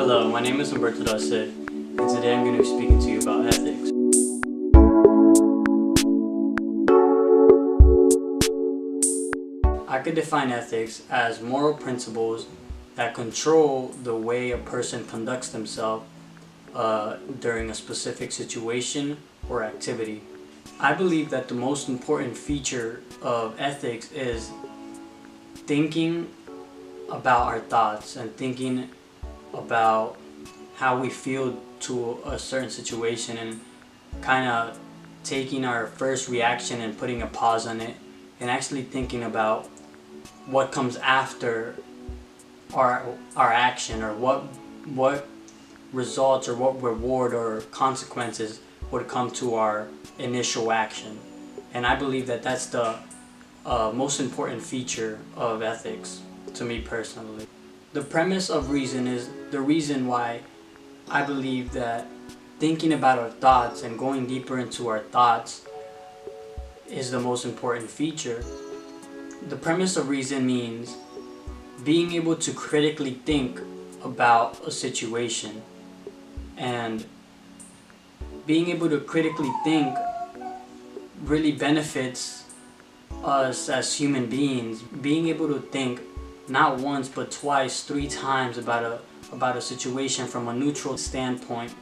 Hello, my name is Humberto Da Cid, and today I'm going to be speaking to you about ethics. I could define ethics as moral principles that control the way a person conducts themselves during a specific situation or activity. I believe that the most important feature of ethics is thinking about our thoughts and thinking about how we feel to a certain situation and kind of taking our first reaction and putting a pause on it and actually thinking about what comes after our action, or what results or what reward or consequences would come to our initial action. And I believe that that's the most important feature of ethics to me personally. The premise of reason is the reason why I believe that thinking about our thoughts and going deeper into our thoughts is the most important feature. The premise of reason means being able to critically think about a situation, and being able to critically think really benefits us as human beings. Being able to think not once but twice, 3 times about a situation from a neutral standpoint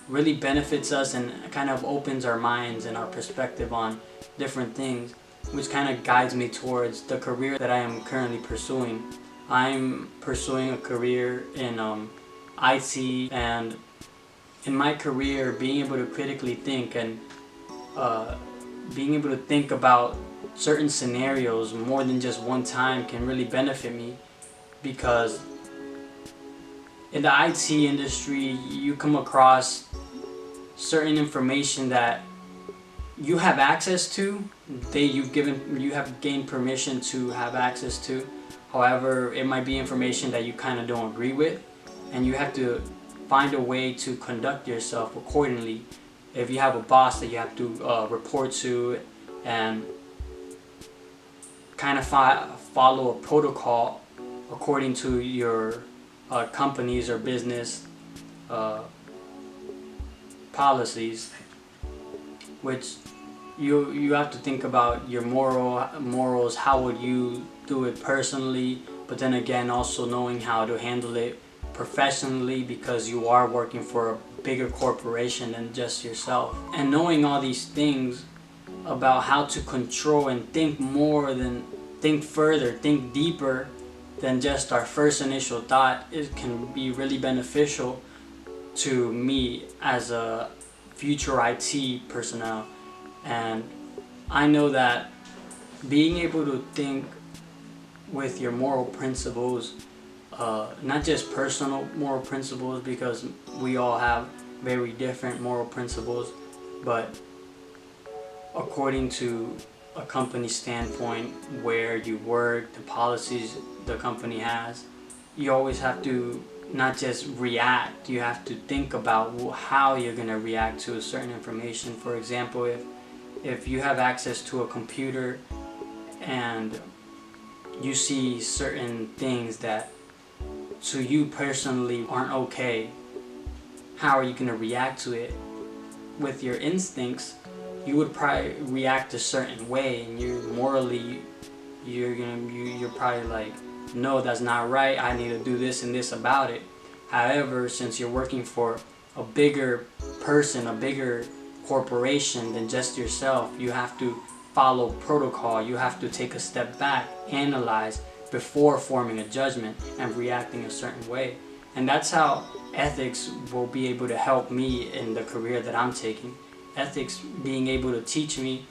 really benefits us and kind of opens our minds and our perspective on different things, which kind of guides me towards the career that I am currently pursuing. I'm pursuing a career in IT, and in my career, being able to critically think and being able to think about certain scenarios more than just one time can really benefit me, because in the IT industry you come across certain information that you have access to, you have gained permission to have access to. However, it might be information that you kind of don't agree with, and you have to find a way to conduct yourself accordingly. If you have a boss that you have to report to and kind of follow a protocol according to your company's or business policies, which you have to think about your morals. How would you do it personally, but then again also knowing how to handle it professionally, because you are working for a bigger corporation than just yourself. And knowing all these things about how to control and think further, think deeper than just our first initial thought, it can be really beneficial to me as a future IT personnel. And I know that being able to think with your moral principles, not just personal moral principles, because we all have very different moral principles, but according to a company standpoint, where you work, the policies the company has, you always have to not just react, you have to think about how you're going to react to a certain information. For example, if you have access to a computer and you see certain things that to you personally aren't okay, how are you going to react to it? With your instincts, you would probably react a certain way, and you're probably like, no, that's not right, I need to do this and this about it. However, since you're working for a bigger person, a bigger corporation than just yourself, you have to follow protocol. You have to take a step back, analyze before forming a judgment and reacting a certain way. And that's how ethics will be able to help me in the career that I'm taking. Ethics being able to teach me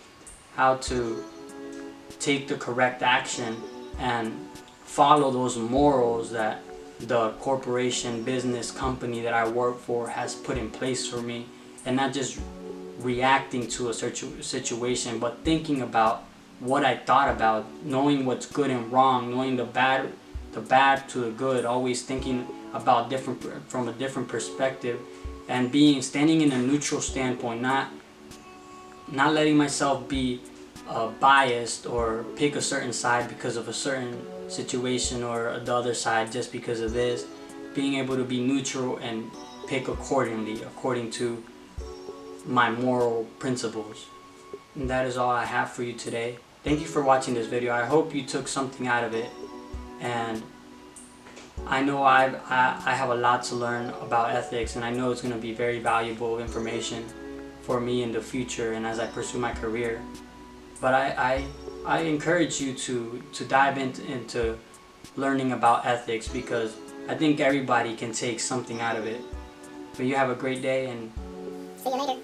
how to take the correct action and follow those morals that the corporation, business, company that I work for has put in place for me, and not just reacting to a situation, but thinking about what I thought about, knowing what's good and wrong, knowing the bad to the good, always thinking about from a different perspective, and standing in a neutral standpoint, not letting myself be biased or pick a certain side because of a certain situation, or the other side just because of this. being able to be neutral and pick accordingly, according to my moral principles. And that is all I have for you today. Thank you for watching this video. I hope you took something out of it, and I know I have a lot to learn about ethics, and I know it's going to be very valuable information for me in the future and as I pursue my career. But I encourage you to dive into learning about ethics, because I think everybody can take something out of it. But you have a great day, and see you later.